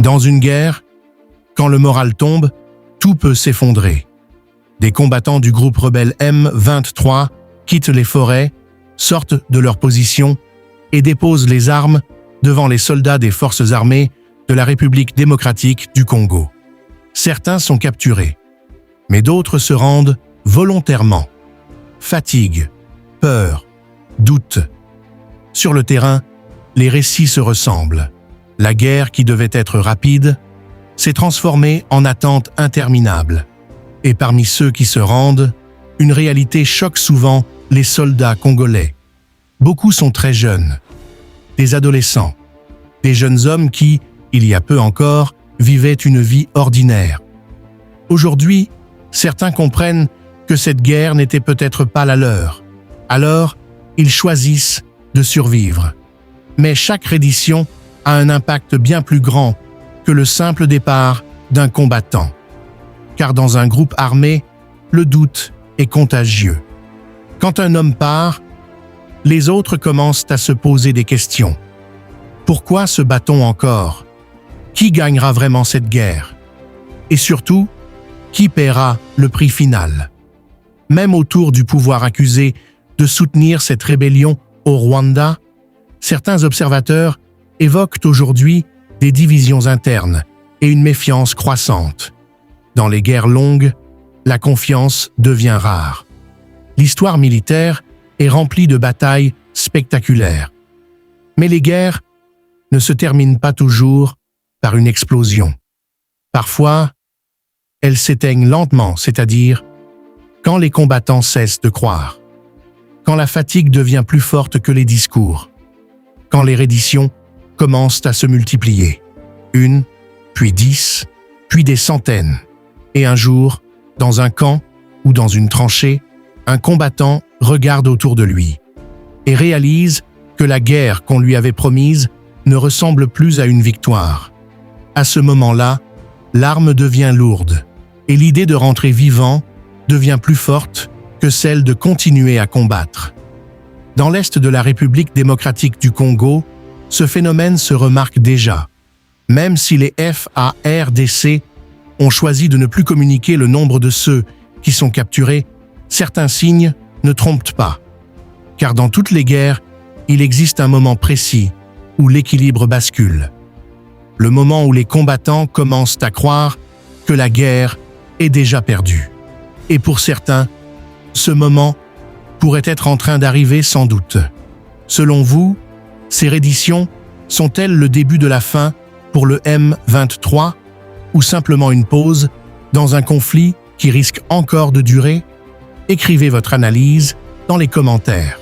Dans une guerre, quand le moral tombe, tout peut s'effondrer. Des combattants du groupe rebelle M23 quittent les forêts, sortent de leur position et déposent les armes devant les soldats des forces armées de la République démocratique du Congo. Certains sont capturés, mais d'autres se rendent volontairement. Fatigue, peur, doute. Sur le terrain, les récits se ressemblent. La guerre qui devait être rapide s'est transformée en attente interminable. Et parmi ceux qui se rendent, une réalité choque souvent les soldats congolais. Beaucoup sont très jeunes, des adolescents, des jeunes hommes qui, il y a peu encore, vivaient une vie ordinaire. Aujourd'hui, certains comprennent que cette guerre n'était peut-être pas la leur. Alors, ils choisissent de survivre. Mais chaque reddition a un impact bien plus grand que le simple départ d'un combattant. Car dans un groupe armé, le doute est contagieux. Quand un homme part, les autres commencent à se poser des questions. Pourquoi se bat-on encore? Qui gagnera vraiment cette guerre? Et surtout, qui paiera le prix final? Même autour du pouvoir accusé de soutenir cette rébellion au Rwanda, certains observateurs évoquent aujourd'hui des divisions internes et une méfiance croissante. Dans les guerres longues, la confiance devient rare. L'histoire militaire est remplie de batailles spectaculaires. Mais les guerres ne se terminent pas toujours par une explosion. Parfois, elles s'éteignent lentement, c'est-à-dire quand les combattants cessent de croire, quand la fatigue devient plus forte que les discours, quand les redditions commencent à se multiplier, une, puis 10, puis des centaines. Et un jour, dans un camp ou dans une tranchée, un combattant regarde autour de lui et réalise que la guerre qu'on lui avait promise ne ressemble plus à une victoire. À ce moment-là, l'arme devient lourde et l'idée de rentrer vivant devient plus forte que celle de continuer à combattre. Dans l'est de la République démocratique du Congo, ce phénomène se remarque déjà. Même si les FARDC ont choisi de ne plus communiquer le nombre de ceux qui sont capturés, certains signes ne trompent pas. Car dans toutes les guerres, il existe un moment précis où l'équilibre bascule. Le moment où les combattants commencent à croire que la guerre est déjà perdue. Et pour certains, ce moment pourrait être en train d'arriver sans doute. Selon vous, ces redditions sont-elles le début de la fin pour le M23 ou simplement une pause dans un conflit qui risque encore de durer? Écrivez votre analyse dans les commentaires.